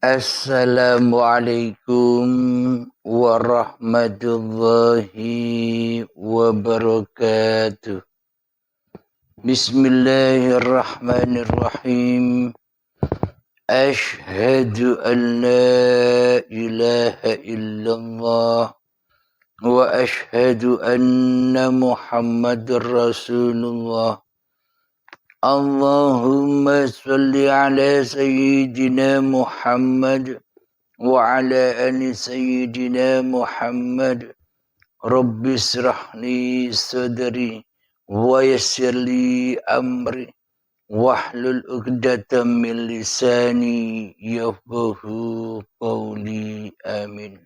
Assalamualaikum warahmatullahi wabarakatuh. Bismillahirrahmanirrahim. Ashhadu an la ilaha illallah wa ashhadu anna Muhammadar Rasulullah. Allahumma salli ala sayyidina Muhammad wa ala ali sayyidina Muhammad. Rabbi israhli sadri wa yassirli amri wahlul 'uqdatam min lisani yafqahu qawli. Amin.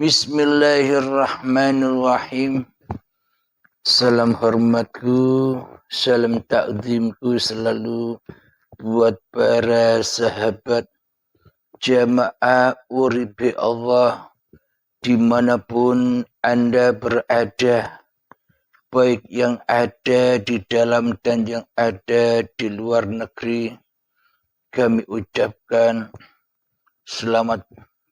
Bismillahirrahmanirrahim. Salam hormatku, salam takzimku selalu buat para sahabat jamaah uribi Allah dimanapun Anda berada, baik yang ada di dalam dan yang ada di luar negeri. Kami ucapkan selamat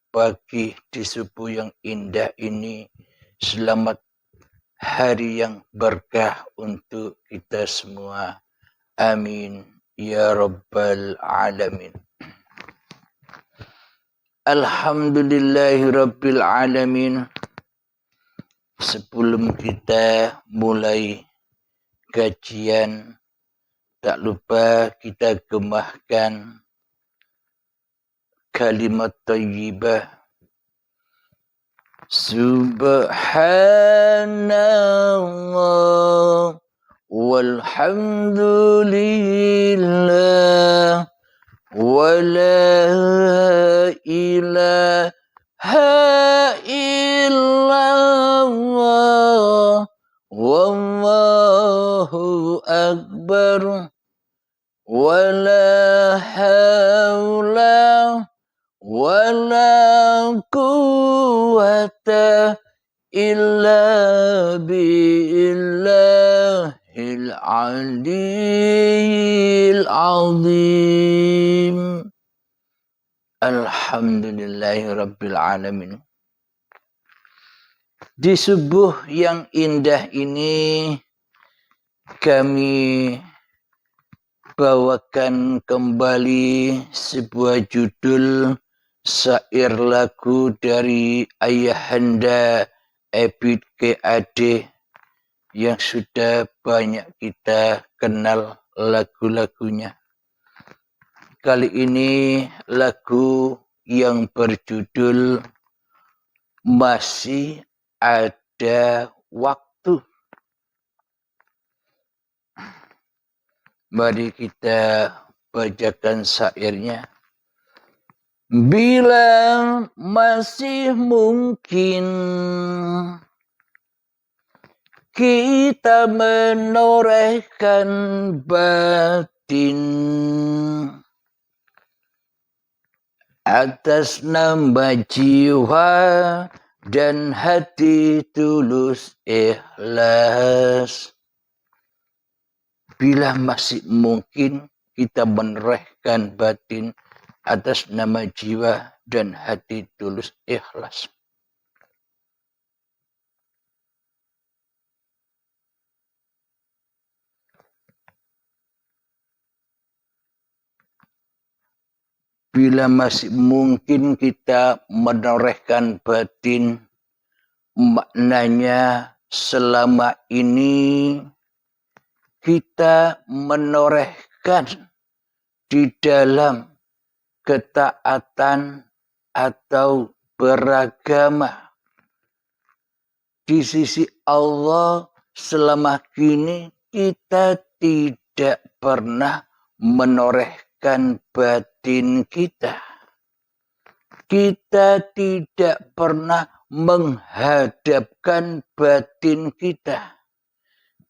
pagi di subuh yang indah ini. Selamat hari yang berkah untuk kita semua. Amin ya rabbal alamin. Alhamdulillahi rabbil alamin. Sebelum kita mulai kajian, tak lupa kita gemahkan kalimat thayyibah. Subhanallah walhamdulillah wa la ilaha illallah wallahu akbar wa la hawla wala quwwata illa billahil aliyyil azim. Alhamdulillahi rabbil alamin. Di subuh yang indah ini kami bawakan kembali sebuah judul syair lagu dari Ayahanda Ebit K. Ade yang sudah banyak kita kenal lagu-lagunya. Kali ini lagu yang berjudul Masih Ada Waktu. Mari kita bacakan syairnya. Bila masih mungkin kita menorehkan batin atas nama jiwa dan hati tulus ikhlas. Bila masih mungkin kita menorehkan batin atas nama jiwa dan hati tulus ikhlas. Bila masih mungkin kita menorehkan batin, maknanya selama ini kita menorehkan di dalam ketaatan atau beragama di sisi Allah. Selama ini kita tidak pernah menorehkan batin kita. Kita tidak pernah menghadapkan batin kita.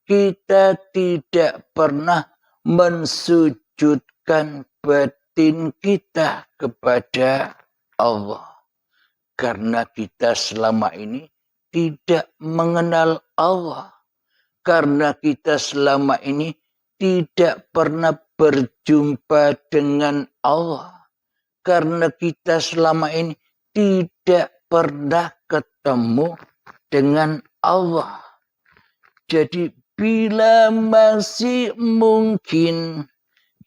Kita tidak pernah mensujudkan batin kita kepada Allah. Karena kita selama ini tidak mengenal Allah. Karena kita selama ini tidak pernah berjumpa dengan Allah. karena kita selama ini tidak pernah ketemu dengan Allah. Jadi bila masih mungkin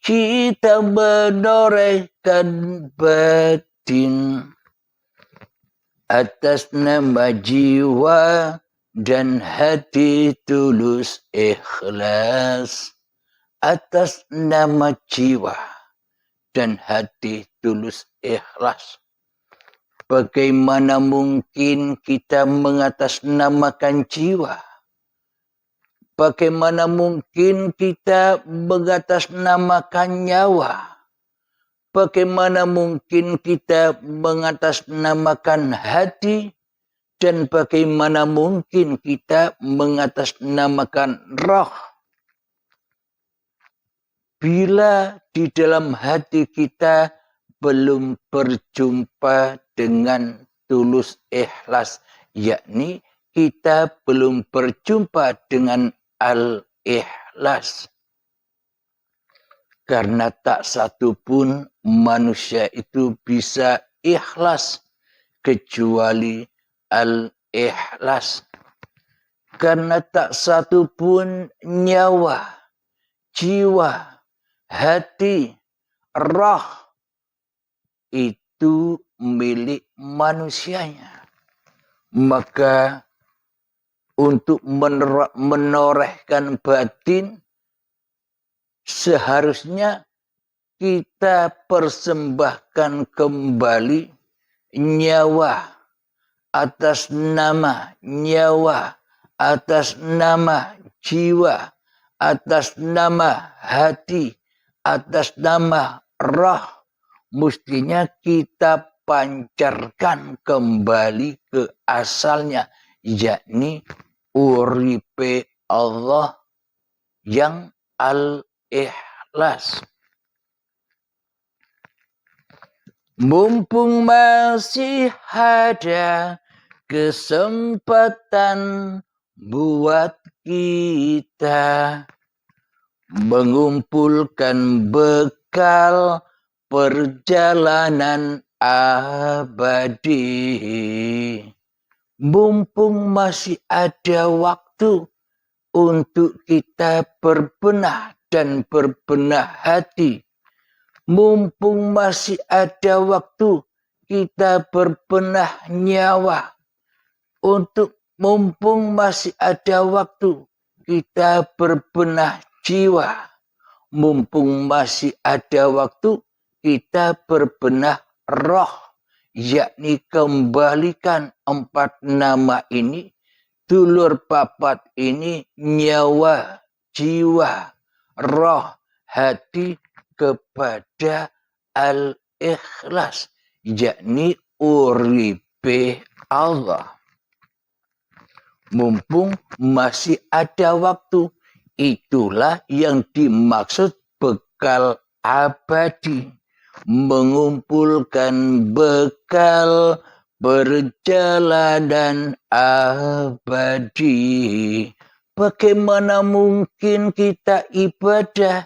kita menorehkan batin atas nama jiwa dan hati tulus ikhlas, atas nama jiwa dan hati tulus ikhlas. Bagaimana mungkin kita mengatasnamakan jiwa? Bagaimana mungkin kita mengatasnamakan nyawa? Bagaimana mungkin kita mengatasnamakan hati? Dan bagaimana mungkin kita mengatasnamakan roh? Bila di dalam hati kita belum berjumpa dengan tulus ikhlas, yakni kita belum berjumpa dengan al-ikhlas. Karena tak satu pun manusia itu bisa ikhlas kecuali al-ikhlas. Karena tak satu pun nyawa, jiwa, hati, roh itu milik manusianya. Maka untuk menorehkan batin, seharusnya kita persembahkan kembali nyawa atas nama nyawa, atas nama jiwa, atas nama hati, atas nama roh. Mestinya kita pancarkan kembali ke asalnya, yakni uripe Allah yang al-ikhlas. Mumpung masih ada kesempatan buat kita mengumpulkan bekal perjalanan abadi. Mumpung masih ada waktu untuk kita berbenah dan berbenah hati. Mumpung masih ada waktu kita berbenah nyawa. Mumpung masih ada waktu kita berbenah jiwa. Mumpung masih ada waktu kita berbenah roh, yakni kembalikan 4 nama ini, dulur papat ini, nyawa, jiwa, roh, hati kepada al-ikhlas, yakni uripe Allah. Mumpung masih ada waktu, itulah yang dimaksud bekal abadi. Mengumpulkan bekal perjalanan abadi. Bagaimana mungkin kita ibadah?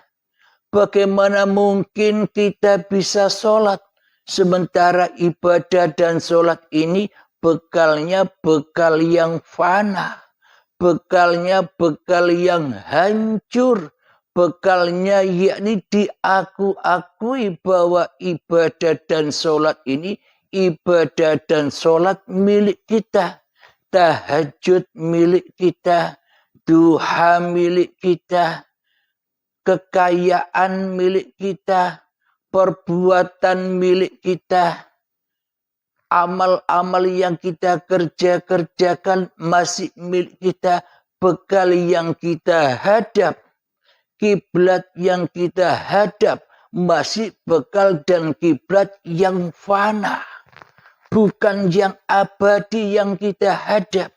Bagaimana mungkin kita bisa sholat? Sementara ibadah dan sholat ini bekalnya bekal yang fana. Bekalnya bekal yang hancur. Bekalnya yakni diakui bahwa ibadah dan sholat ini, ibadah dan sholat milik kita. Tahajud milik kita. Duha milik kita. Kekayaan milik kita. Perbuatan milik kita. Amal-amal yang kita kerjakan masih milik kita. Bekal yang kita hadap, kiblat yang kita hadap, masih bekal dan kiblat yang fana. Bukan yang abadi yang kita hadap.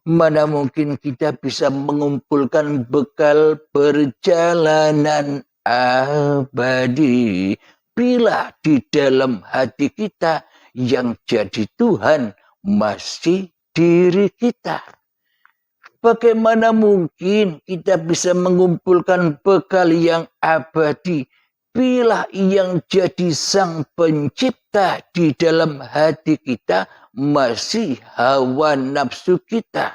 Mana mungkin kita bisa mengumpulkan bekal perjalanan abadi bila di dalam hati kita yang jadi Tuhan masih diri kita. Bagaimana mungkin kita bisa mengumpulkan bekal yang abadi Pilah yang jadi sang pencipta di dalam hati kita masih hawa nafsu kita.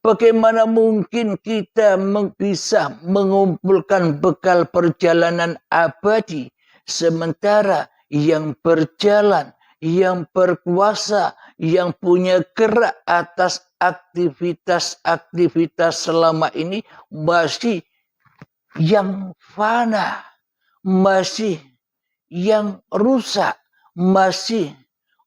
Bagaimana mungkin kita bisa mengumpulkan bekal perjalanan abadi sementara yang berjalan, yang berkuasa, yang punya gerak atas aktivitas-aktivitas selama ini masih yang fana, masih yang rusak, masih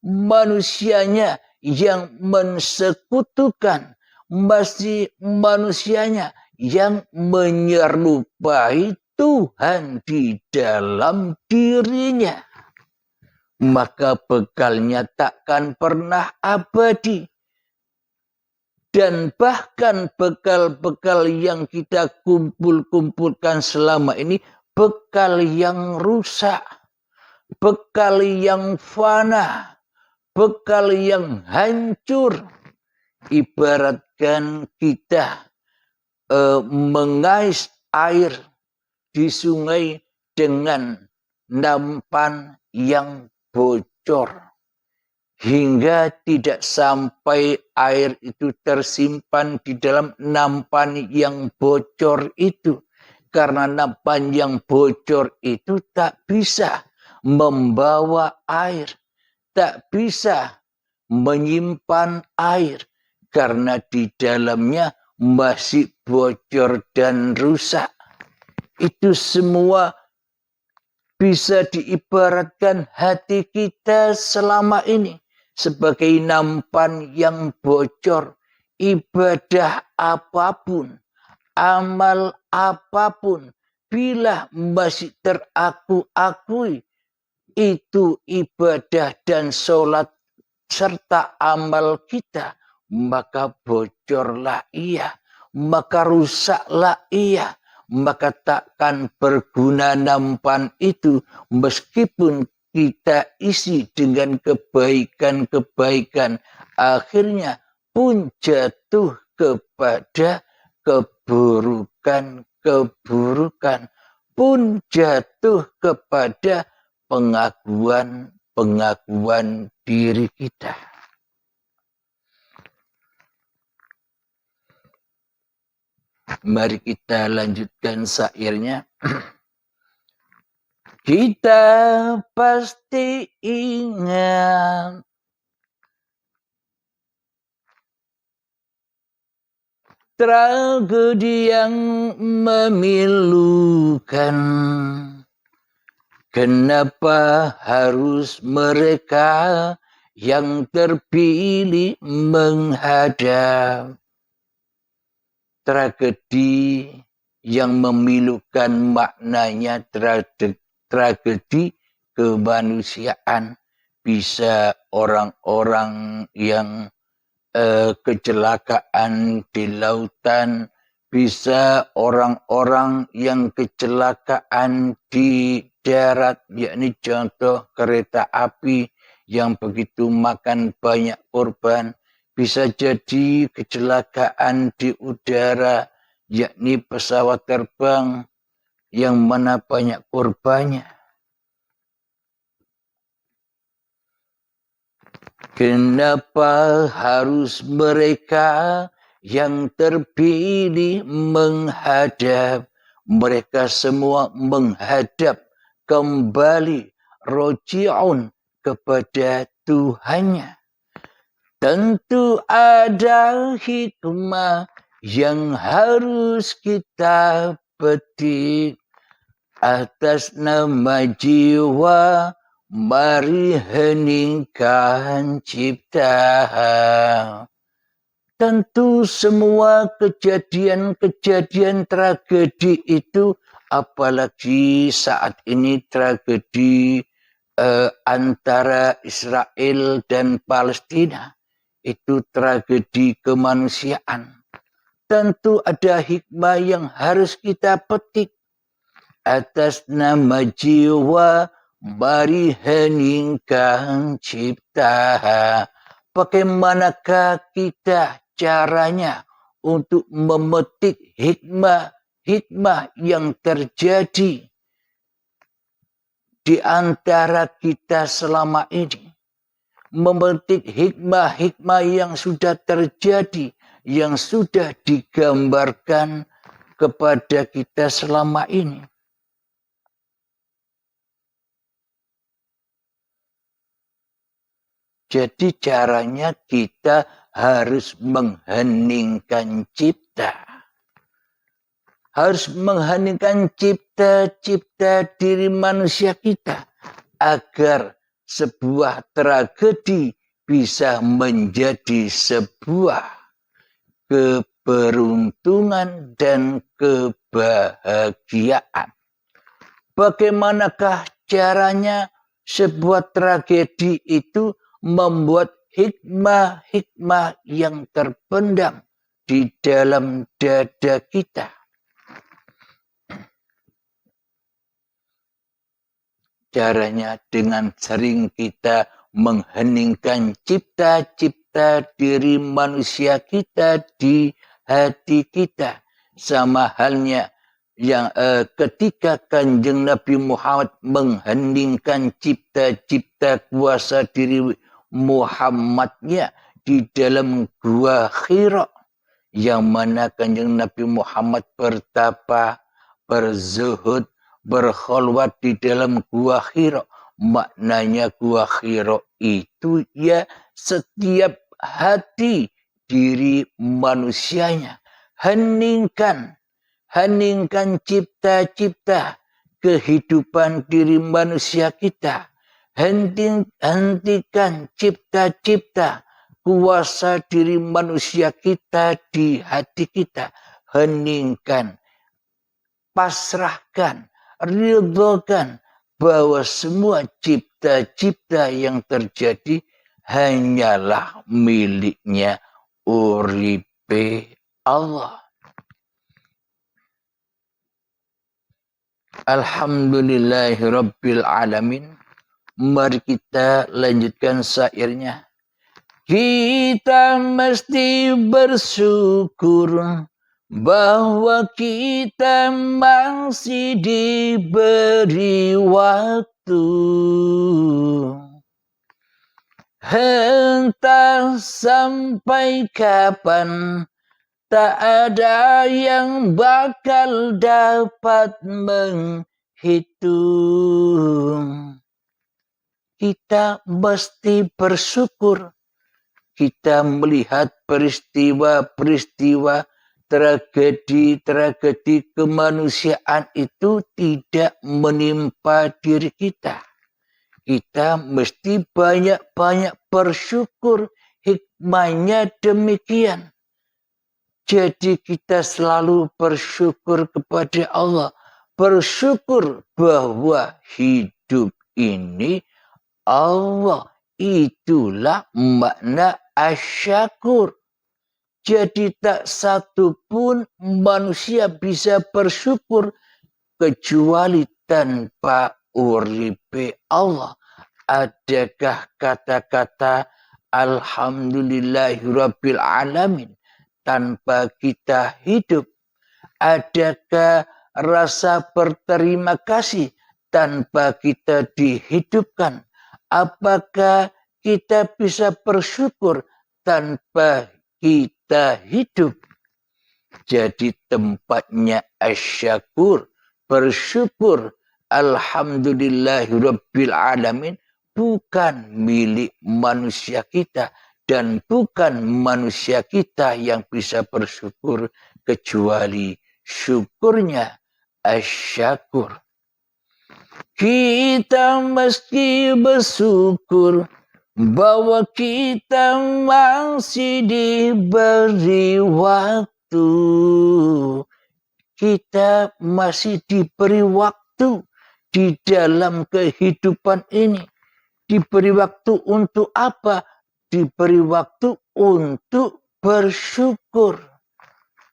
manusianya yang mensekutukan, masih manusianya yang menyerupai Tuhan di dalam dirinya. Maka bekalnya takkan pernah abadi. Dan bahkan bekal-bekal yang kita kumpulkan selama ini bekal yang rusak, bekal yang fana, bekal yang hancur. Ibaratkan kita mengais air di sungai dengan nampan yang bocor. Hingga tidak sampai air itu tersimpan di dalam nampan yang bocor itu. Karena nampan yang bocor itu tak bisa membawa air. Tak bisa menyimpan air. Karena di dalamnya masih bocor dan rusak. Itu semua bisa diibaratkan hati kita selama ini. Sebagai nampan yang bocor, ibadah apapun, amal apapun, bila masih teraku-akui itu ibadah dan sholat serta amal kita, maka bocorlah ia, maka rusaklah ia, maka takkan berguna nampan itu meskipun kita isi dengan kebaikan-kebaikan, akhirnya pun jatuh kepada keburukan-keburukan, pun jatuh kepada pengakuan diri kita. Mari kita lanjutkan syairnya. Kita pasti ingat tragedi yang memilukan. Kenapa harus mereka yang terpilih menghadap tragedi yang memilukan, maknanya tragedi kemanusiaan. Bisa orang-orang yang kecelakaan di lautan, bisa orang-orang yang kecelakaan di darat, yakni contoh kereta api yang begitu makan banyak korban. Bisa jadi kecelakaan di udara, yakni pesawat terbang yang mana banyak korbannya. Kenapa harus mereka yang terpilih menghadap? Mereka semua menghadap kembali roji'un kepada Tuhannya. Tentu ada hikmah yang harus kita petik atas nama jiwa. Mari heningkan cipta. Tentu semua kejadian-kejadian tragedi itu, apalagi saat ini tragedi antara Israel dan Palestina, itu tragedi kemanusiaan. Tentu ada hikmah yang harus kita petik atas nama jiwa. Mari heningkan cipta. Bagaimanakah kita caranya untuk memetik hikmah yang terjadi di antara kita selama ini, memetik hikmah-hikmah yang sudah terjadi, yang sudah digambarkan kepada kita selama ini. Jadi caranya kita harus mengheningkan cipta. Harus mengheningkan cipta diri manusia kita. Agar sebuah tragedi bisa menjadi sebuah keberuntungan dan kebahagiaan. Bagaimanakah caranya sebuah tragedi itu membuat hikmah-hikmah yang terpendam di dalam dada kita? Caranya dengan sering kita mengheningkan cipta diri manusia kita di hati kita. Sama halnya yang ketika Kanjeng Nabi Muhammad mengheningkan cipta kuasa diri Muhammadnya di dalam gua Hira, yang mana Kanjeng Nabi Muhammad bertapa, berzuhud, berkholwat di dalam gua Hira. Maknanya gua Hira itu ya setiap hati diri manusianya. Heningkan cipta kehidupan diri manusia kita. Hentikan cipta kuasa diri manusia kita di hati kita. Heningkan, pasrahkan, ridhokan bahwa semua cipta yang terjadi hanyalah miliknya uripe Allah. Alhamdulillahirabbil alamin. Mari kita lanjutkan syairnya. Kita mesti bersyukur bahwa kita masih diberi waktu. Entah sampai kapan, tak ada yang bakal dapat menghitung. Kita mesti bersyukur. Kita melihat peristiwa-peristiwa, tragedi kemanusiaan itu tidak menimpa diri kita. Kita mesti banyak-banyak bersyukur, hikmahnya demikian. Jadi kita selalu bersyukur kepada Allah. Bersyukur bahwa hidup ini Allah, itulah makna asyakur. Jadi tak satu pun manusia bisa bersyukur kecuali tanpa uripe Allah. Adakah kata-kata alhamdulillahirabbil alamin tanpa kita hidup? Adakah rasa berterima kasih tanpa kita dihidupkan? Apakah kita bisa bersyukur tanpa kita hidup? Jadi tempatnya asyakur, bersyukur, alhamdulillahirabbil alamin, bukan milik manusia kita. Dan bukan manusia kita yang bisa bersyukur kecuali syukurnya asyakur. Kita mesti bersyukur bahwa kita masih diberi waktu. Kita masih diberi waktu di dalam kehidupan ini. Diberi waktu untuk apa? Diberi waktu untuk bersyukur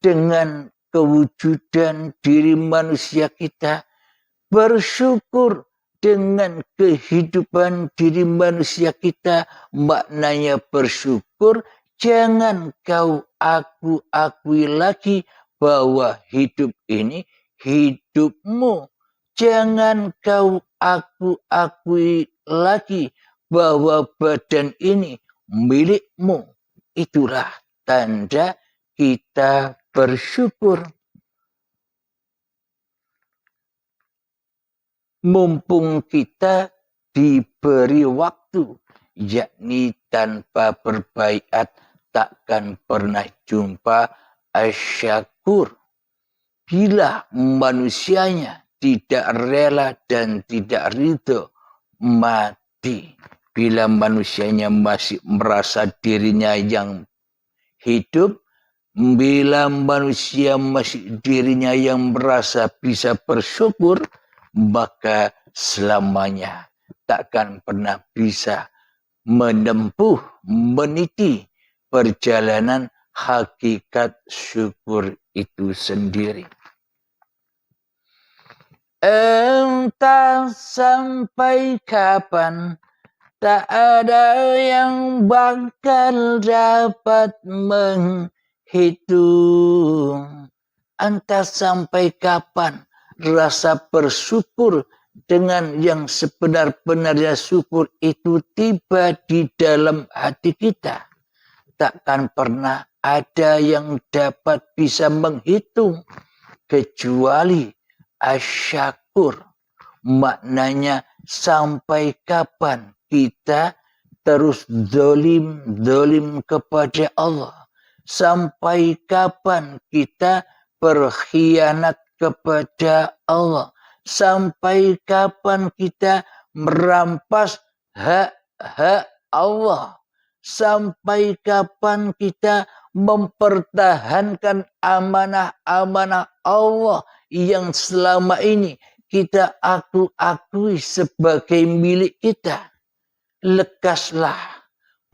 dengan kewujudan diri manusia kita. Bersyukur dengan kehidupan diri manusia kita. Maknanya bersyukur, jangan kau akui lagi bahwa hidup ini hidupmu. Jangan kau akui lagi bahwa badan ini milikmu. Itulah tanda kita bersyukur. Mumpung kita diberi waktu, yakni tanpa berbaiat takkan pernah jumpa asyakur. Bila manusianya tidak rela dan tidak ridho, mati. Bila manusianya masih merasa dirinya yang hidup, bila manusia masih dirinya yang merasa bisa bersyukur, maka selamanya takkan pernah bisa menempuh, meniti perjalanan hakikat syukur itu sendiri. Entah sampai kapan tak ada yang bakal dapat menghitung. Entah sampai kapan rasa bersyukur dengan yang sebenar-benarnya syukur itu tiba di dalam hati kita. Takkan pernah ada yang dapat bisa menghitung kecuali asyakur. Maknanya sampai kapan kita terus dolim kepada Allah. Sampai kapan kita berkhianat kepada Allah. Sampai kapan kita merampas hak-hak Allah. Sampai kapan kita mempertahankan amanah-amanah Allah yang selama ini kita akui sebagai milik kita. Lekaslah,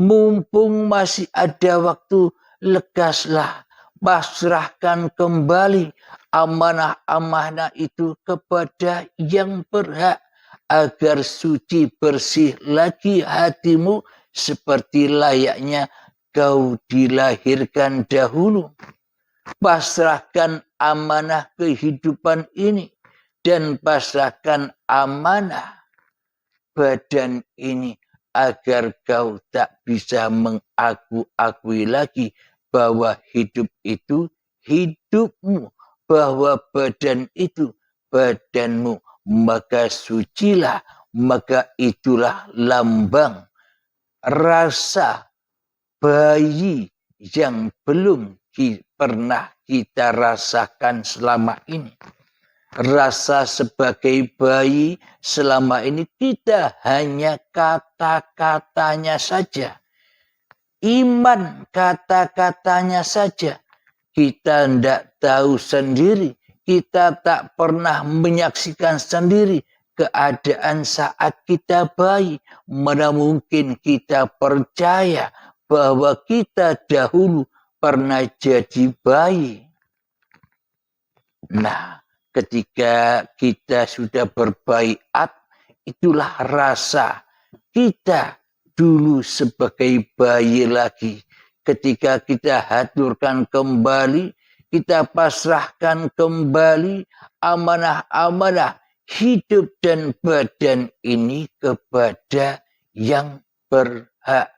mumpung masih ada waktu, lekaslah, pasrahkan kembali amanah-amanah itu kepada yang berhak agar suci bersih lagi hatimu seperti layaknya kau dilahirkan dahulu. Pasrahkan amanah kehidupan ini dan pasrahkan amanah badan ini agar kau tak bisa mengakui lagi bahwa hidup itu hidupmu, bahwa badan itu badanmu, maka sucilah, maka itulah lambang rasa bayi yang belum pernah kita rasakan selama ini. Rasa sebagai bayi selama ini kita hanya kata-katanya saja. Iman kata-katanya saja. Kita tidak tahu sendiri. Kita tak pernah menyaksikan sendiri keadaan saat kita bayi. Mana mungkin kita percaya bahwa kita dahulu pernah jadi bayi. Nah, ketika kita sudah berbaiat, itulah rasa kita dulu sebagai bayi lagi. Ketika kita haturkan kembali, kita pasrahkan kembali amanah-amanah hidup dan badan ini kepada yang berhak.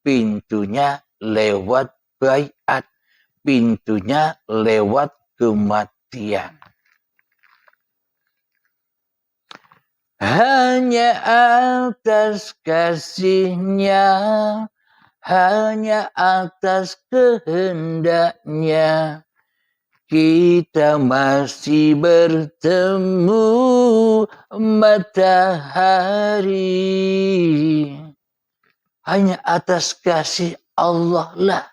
Pintunya lewat baiat, pintunya lewat kematian. Hanya atas kasihnya, hanya atas kehendaknya, kita masih bertemu matahari. Hanya atas kasih Allah lah,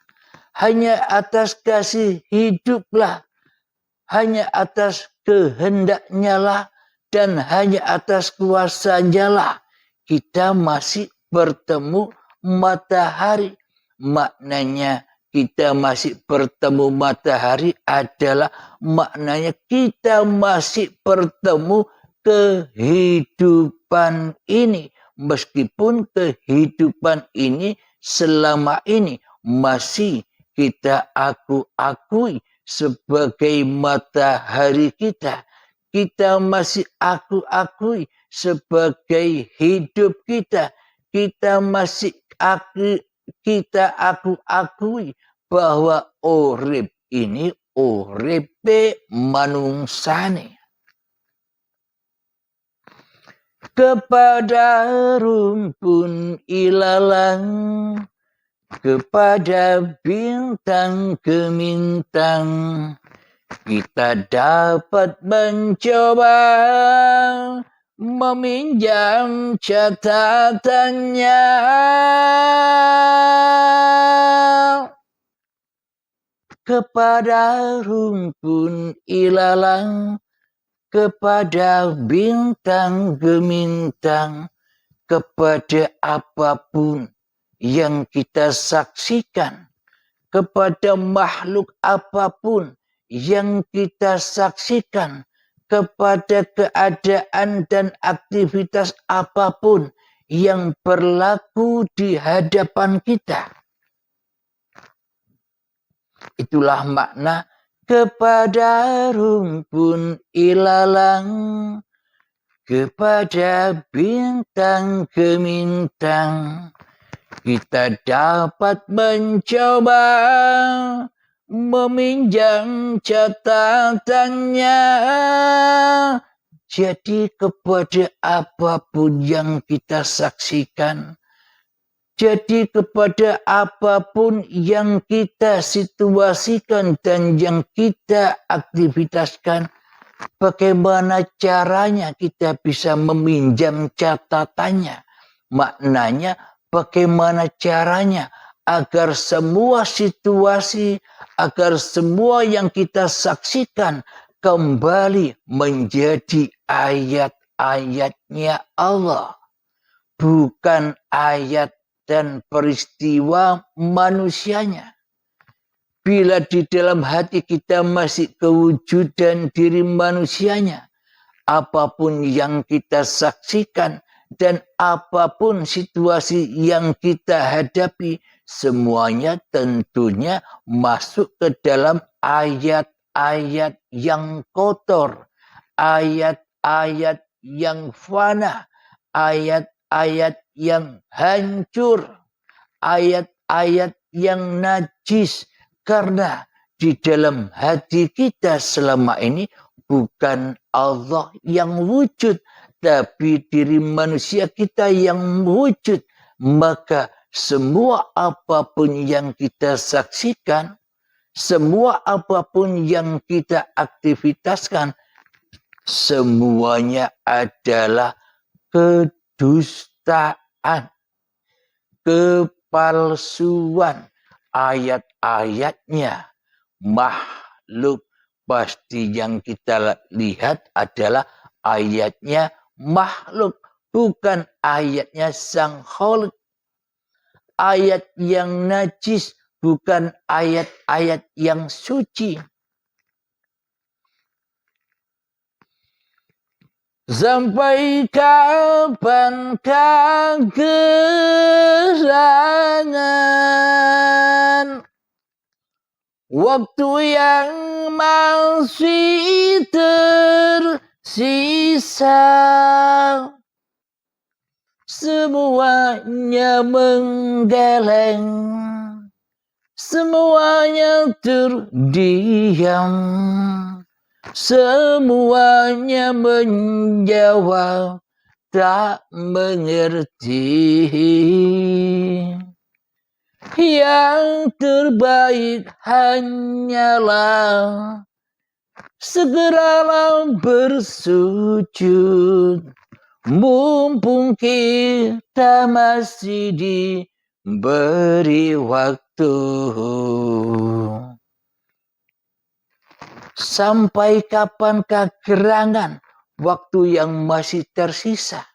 hanya atas kasih hiduplah, hanya atas kehendaknya lah, dan hanya atas kuasanya lah kita masih bertemu matahari. Maknanya kita masih bertemu matahari adalah maknanya kita masih bertemu kehidupan ini. Meskipun kehidupan ini selama ini masih kita akui sebagai matahari kita. kita masih akui sebagai hidup kita. Kita masih akui bahwa urip ini uripe manungsane. Kepada rumpun ilalang, kepada bintang gemintang, kita dapat mencoba meminjam catatannya. Kepada rumpun ilalang, kepada bintang gemintang, kepada apapun yang kita saksikan, kepada makhluk apapun yang kita saksikan, kepada keadaan dan aktivitas apapun yang berlaku di hadapan kita. Itulah makna kepada rumpun ilalang, kepada bintang gemintang, kita dapat mencoba meminjam catatannya. Jadi kepada apapun yang kita saksikan, jadi kepada apapun yang kita situasikan dan yang kita aktivitaskan, bagaimana caranya kita bisa meminjam catatannya? Maknanya bagaimana caranya agar semua situasi, agar semua yang kita saksikan kembali menjadi ayat-ayatnya Allah. Bukan ayat dan peristiwa manusianya. Bila di dalam hati kita masih kewujudan diri manusianya, apapun yang kita saksikan dan apapun situasi yang kita hadapi, semuanya tentunya masuk ke dalam ayat-ayat yang kotor, ayat-ayat yang fana, ayat-ayat yang hancur, ayat-ayat yang najis. Karena di dalam hati kita selama ini bukan Allah yang wujud, tapi diri manusia kita yang wujud. Maka semua apapun yang kita saksikan, semua apapun yang kita aktivitaskan, semuanya adalah kedustaan, kepalsuan. Ayat-ayatnya makhluk, pasti yang kita lihat adalah ayatnya makhluk, bukan ayatnya sang khalik. Ayat yang najis, bukan ayat-ayat yang suci. Sampai kapankah gerangan waktu yang masih tersisa, semuanya menggeleng, semuanya terdiam, semuanya menjawab tak mengerti. Yang terbaik hanyalah segeralah bersujud, mumpung kita masih diberi waktu. Sampai kapankah gerangan waktu yang masih tersisa?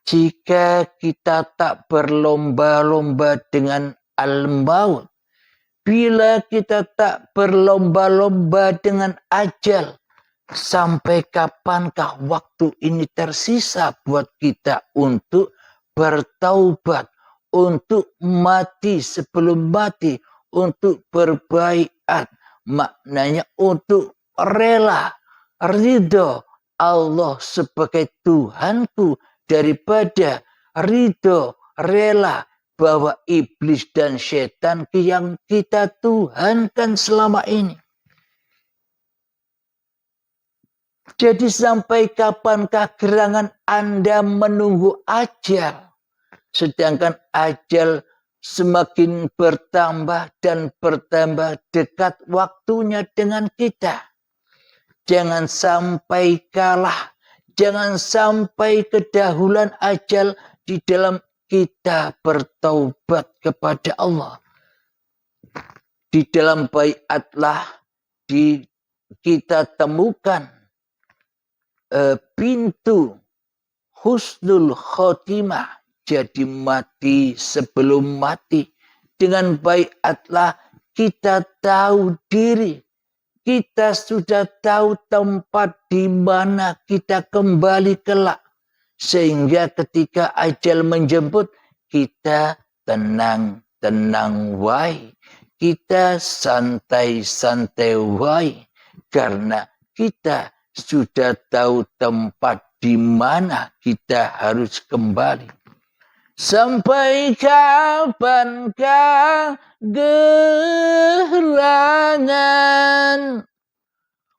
Jika kita tak berlomba-lomba dengan al-maut, bila kita tak berlomba-lomba dengan ajal, sampai kapankah waktu ini tersisa buat kita untuk bertaubat, untuk mati sebelum mati, untuk berbaiat, maknanya untuk rela ridho Allah sebagai Tuhanku daripada ridho rela bahwa iblis dan setan yang kita tuhankan selama ini. Jadi sampai kapankah gerangan Anda menunggu ajal? Sedangkan ajal semakin bertambah dan bertambah dekat waktunya dengan kita. Jangan sampai kalah. Jangan sampai kedahuluan ajal di dalam kita bertaubat kepada Allah. Di dalam baiatlah kita temukan pintu husnul khotimah, jadi mati sebelum mati. Dengan baiatlah kita tahu diri, kita sudah tahu tempat di mana kita kembali kelak, sehingga ketika ajal menjemput kita tenang wae, kita santai wae, karena kita sudah tahu tempat di mana kita harus kembali. Sampai kapankah gerangan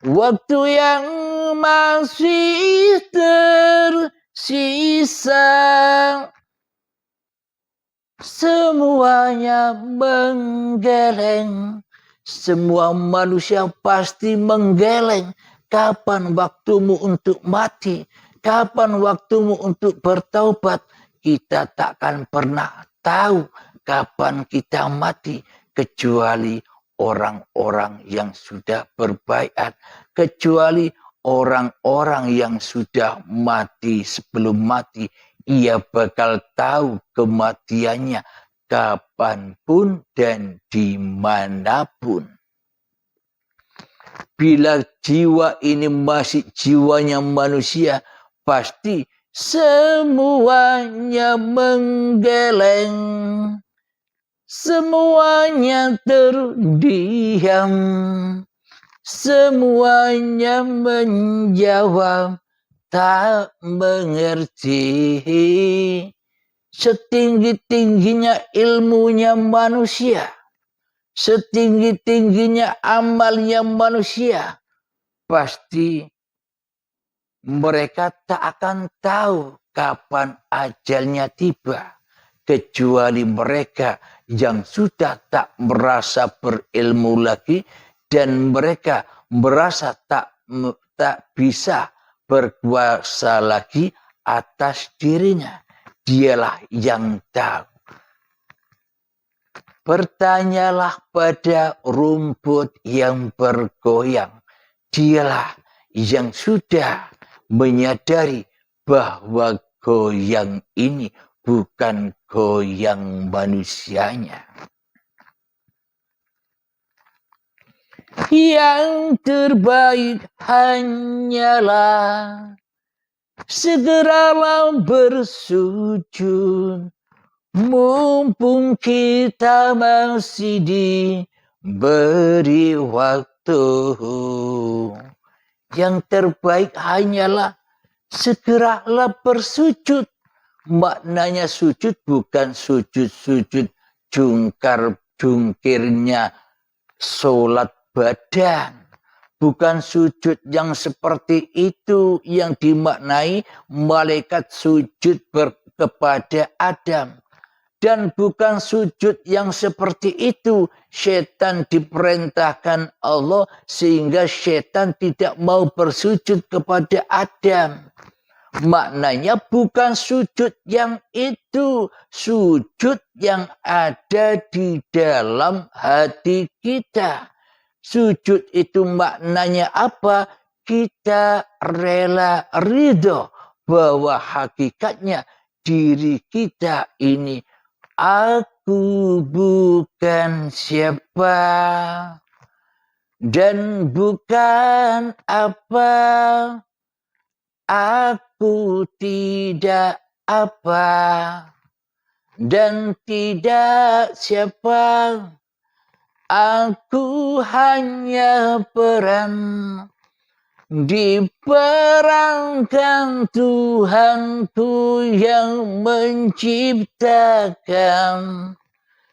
waktu yang masih tersisa, semuanya menggeleng, semua manusia pasti menggeleng. Kapan waktumu untuk mati? Kapan waktumu untuk bertaubat? Kita takkan pernah tahu kapan kita mati, kecuali orang-orang yang sudah berbaiat, kecuali orang-orang yang sudah mati sebelum mati. Ia bakal tahu kematiannya kapanpun dan dimanapun. Bila jiwa ini masih jiwanya manusia, pasti semuanya menggeleng, semuanya terdiam, semuanya menjawab tak mengerti. Setinggi-tingginya ilmunya manusia, setinggi-tingginya amalnya manusia, pasti mereka tak akan tahu kapan ajalnya tiba, kecuali mereka yang sudah tak merasa berilmu lagi dan mereka merasa tak bisa berkuasa lagi atas dirinya. Dialah yang tahu. Bertanyalah pada rumput yang bergoyang. Dialah yang sudah menyadari bahwa goyang ini bukan goyang manusianya. Yang terbaik hanyalah segeralah bersujud, mumpung kita masih diberi waktu. Yang terbaik hanyalah segeralah bersujud. Maknanya sujud bukan sujud-sujud jungkirnya sholat badan. Bukan sujud yang seperti itu yang dimaknai malaikat sujud kepada Adam. Dan bukan sujud yang seperti itu setan diperintahkan Allah sehingga setan tidak mau bersujud kepada Adam. Maknanya bukan sujud yang itu, sujud yang ada di dalam hati kita. Sujud itu maknanya apa? Kita rela ridho bahwa hakikatnya diri kita ini, aku bukan siapa dan bukan apa, aku tidak apa dan tidak siapa. Aku hanya peran diperankan Tuhanku yang menciptakan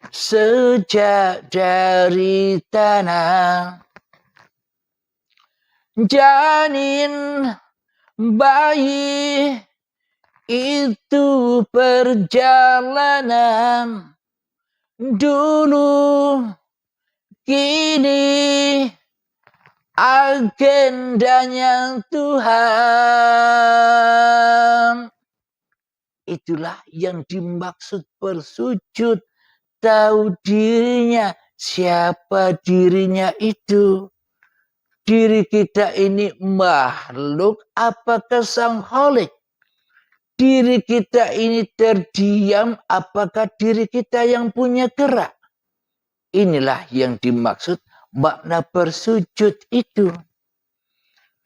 sejak dari tanah. Janin bayi itu perjalanan dulu, kini agendanya Tuhan. Itulah yang dimaksud bersujud. Tahu dirinya, siapa dirinya itu. Diri kita ini makhluk apakah sang Khalik? Diri kita ini terdiam apakah diri kita yang punya gerak? Inilah yang dimaksud makna bersujud itu.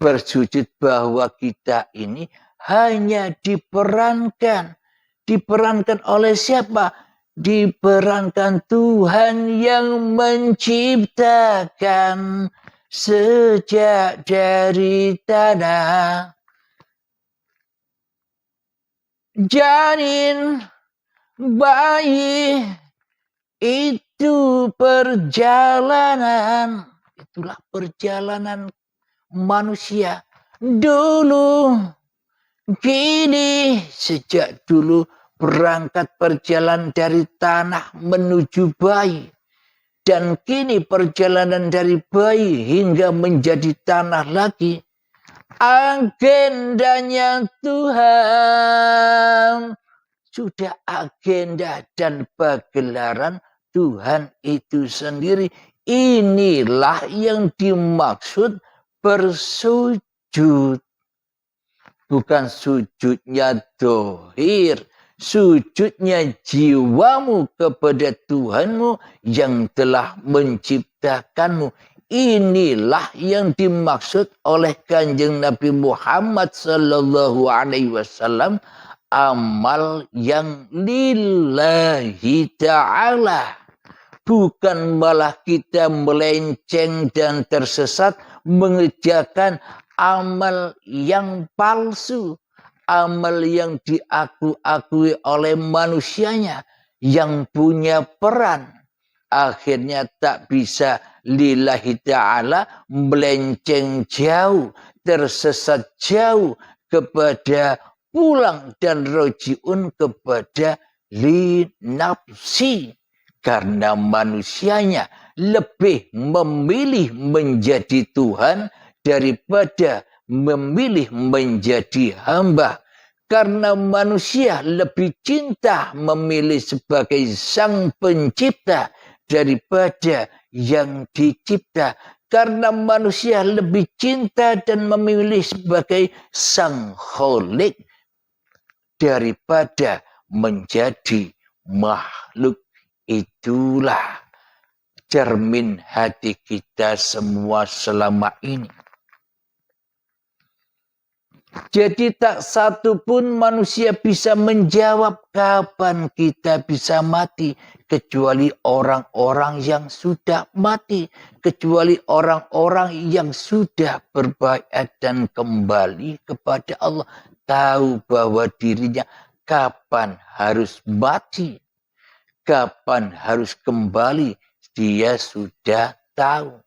Bersujud bahwa kita ini hanya diperankan. Diperankan oleh siapa? Diperankan Tuhan yang menciptakan sejak dari tanah. Janin bayi itu perjalanan. Itulah perjalanan manusia. Dulu, kini, sejak dulu berangkat perjalanan dari tanah menuju bayi. Dan kini perjalanan dari bayi hingga menjadi tanah lagi. Agendanya Tuhan. Sudah agenda dan pagelaran Tuhan itu sendiri. Inilah yang dimaksud bersujud. Bukan sujudnya dohir. Sujudnya jiwamu kepada Tuhanmu yang telah menciptakanmu. Inilah yang dimaksud oleh Kanjeng Nabi Muhammad sallallahu alaihi wasallam, amal yang lillahi ta'ala. Bukan malah kita melenceng dan tersesat mengerjakan amal yang palsu. Amal yang diaku-akui oleh manusianya yang punya peran. Akhirnya tak bisa lillahi ta'ala, melenceng jauh, tersesat jauh kepada pulang dan rojiun kepada li nafsi. Karena manusianya lebih memilih menjadi Tuhan daripada memilih menjadi hamba. Karena manusia lebih cinta memilih sebagai sang pencipta daripada yang dicipta. Karena manusia lebih cinta dan memilih sebagai sang Khalik daripada menjadi makhluk. Itulah cermin hati kita semua selama ini. Jadi tak satu pun manusia bisa menjawab kapan kita bisa mati. Kecuali orang-orang yang sudah mati. Kecuali orang-orang yang sudah berbaiat dan kembali kepada Allah. Tahu bahwa dirinya kapan harus mati. Kapan harus kembali. Dia sudah tahu.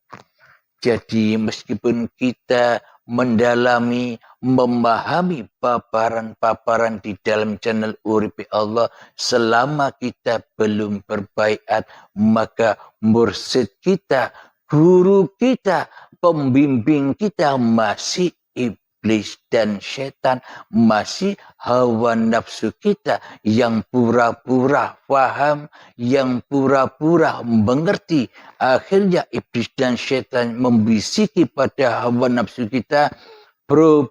Jadi meskipun kita mendalami, memahami paparan-paparan di dalam channel Uripi Allah, selama kita belum berbaiat, maka mursyid kita, guru kita, pembimbing kita masih iblis dan setan, masih hawa nafsu kita yang pura-pura paham, yang pura-pura mengerti. Akhirnya iblis dan setan membisiki pada hawa nafsu kita, bro,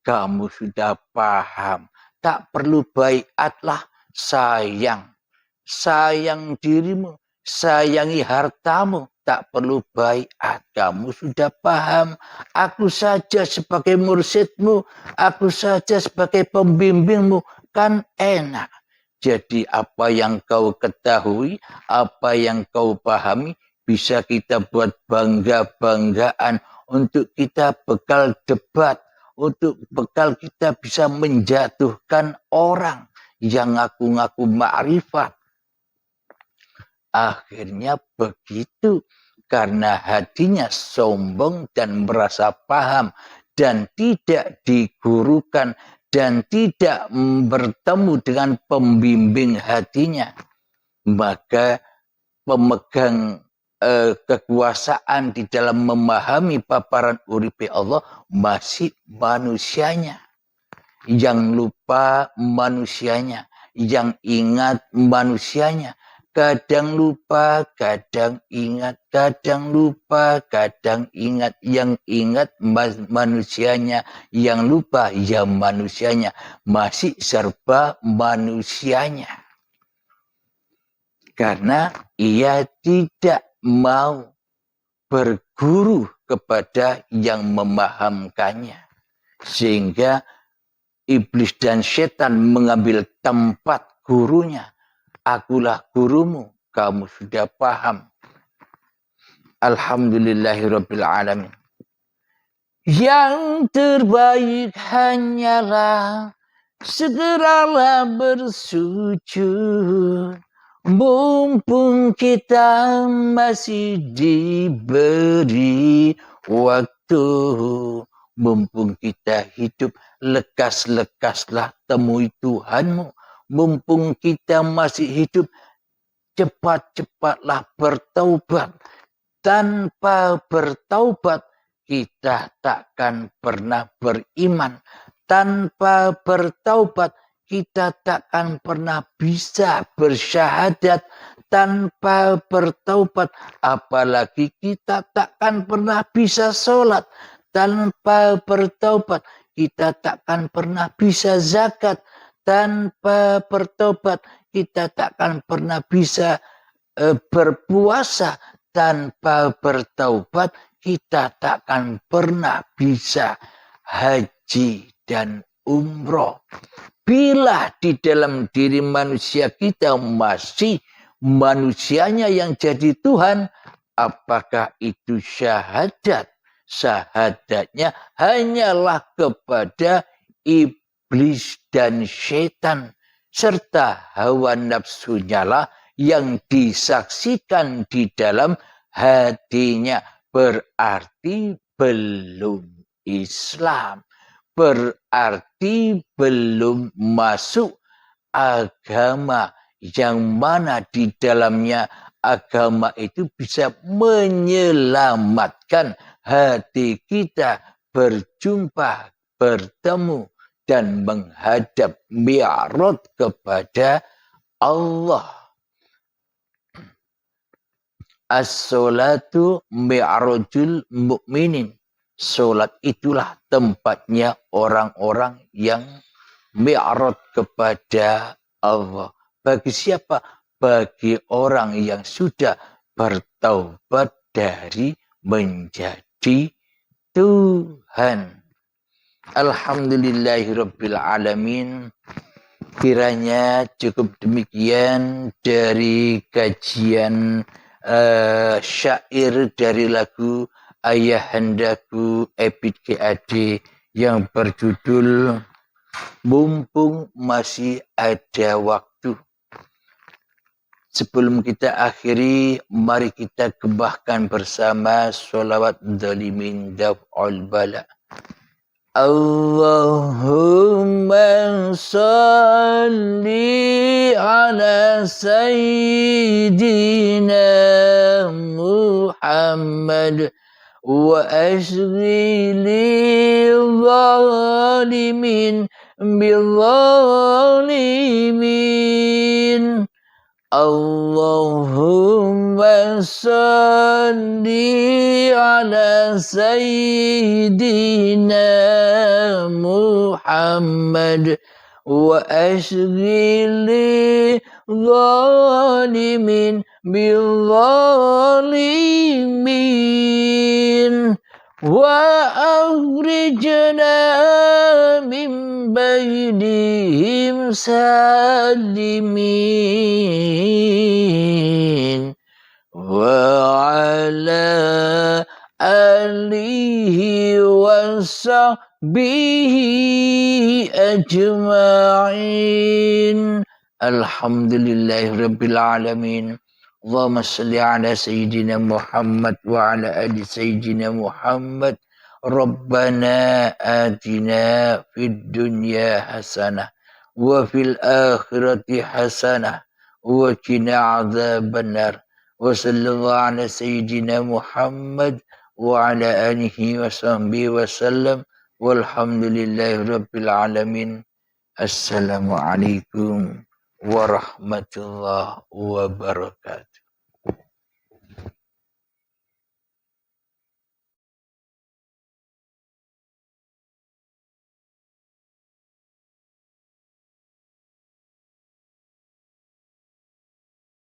kamu sudah paham, tak perlu baiatlah, sayang dirimu, sayangi hartamu, tak perlu baiat, kamu sudah paham. Aku saja sebagai mursyidmu, aku saja sebagai pembimbingmu, kan enak. Jadi apa yang kau ketahui, apa yang kau pahami, bisa kita buat bangga-banggaan. untuk kita bekal debat, untuk bekal kita bisa menjatuhkan orang yang ngaku-ngaku ma'rifat. Akhirnya begitu, karena hatinya sombong dan merasa paham dan tidak digurukan dan tidak bertemu dengan pembimbing hatinya, maka pemegang kekuasaan di dalam memahami paparan uripe Allah masih manusianya, yang lupa manusianya, yang ingat manusianya, kadang lupa, kadang ingat, kadang lupa, kadang ingat, yang ingat manusianya, yang lupa ya manusianya, masih serba manusianya. Karena ia tidak mau berguru kepada yang memahamkannya. Sehingga iblis dan setan mengambil tempat gurunya. Akulah gurumu, kamu sudah paham. Alhamdulillahirabbil alamin. Yang terbaik hanyalah segeralah bersujud. Mumpung kita masih diberi waktu, mumpung kita hidup, lekas-lekaslah temui Tuhanmu. Mumpung kita masih hidup, cepat-cepatlah bertaubat. Tanpa bertaubat, kita takkan pernah beriman. Tanpa bertaubat, kita takkan pernah bisa bersyahadat. Tanpa bertaubat, apalagi kita takkan pernah bisa sholat. Tanpa bertaubat, kita takkan pernah bisa zakat. Tanpa bertaubat, kita takkan pernah bisa berpuasa. Tanpa bertaubat, kita takkan pernah bisa haji dan umroh. Bila di dalam diri manusia kita masih manusianya yang jadi Tuhan, apakah itu syahadat? Syahadatnya hanyalah kepada iblis dan setan, serta hawa nafsunya lah yang disaksikan di dalam hatinya. Berarti belum Islam. Berarti belum masuk agama yang mana di dalamnya agama itu bisa menyelamatkan hati kita berjumpa, bertemu, dan menghadap mi'raj kepada Allah. As-salatu mi'rajul mu'minin. Salat itulah tempatnya orang-orang yang mi'raj kepada Allah. Bagi siapa? Bagi orang yang sudah bertaubat dari menjadi Tuhan. Alhamdulillahirabbil alamin. Kiranya cukup demikian dari kajian syair dari lagu Ayahandaku Ebit GAD yang berjudul Mumpung Masih Ada Waktu. Sebelum kita akhiri, mari kita gembahkan bersama sholawat dhalimin daf'ul bala. Allahumma salli ala sayyidina Muhammad wa ashghili zalimin bil-zalimin. Allahumma salli ala sayyidina Muhammad wa ashghili zalimin bil-zalimin wa akhrijna min bainihim salimin wa ala alihi wa sahbihi ajma'in. Alhamdulillahirabbil alamin. Allahumma salli ala sayyidina Muhammad wa ala ali sayyidina Muhammad. Rabbana atina fid dunya hasanah wa fil akhirati hasanah wa qina adzabannar. Wa sallallahu ala sayyidina Muhammad wa ala alihi wa sahbihi wa sallam. Walhamdulillahi rabbil alamin. Assalamualaikum warahmatullahi wabarakatuh.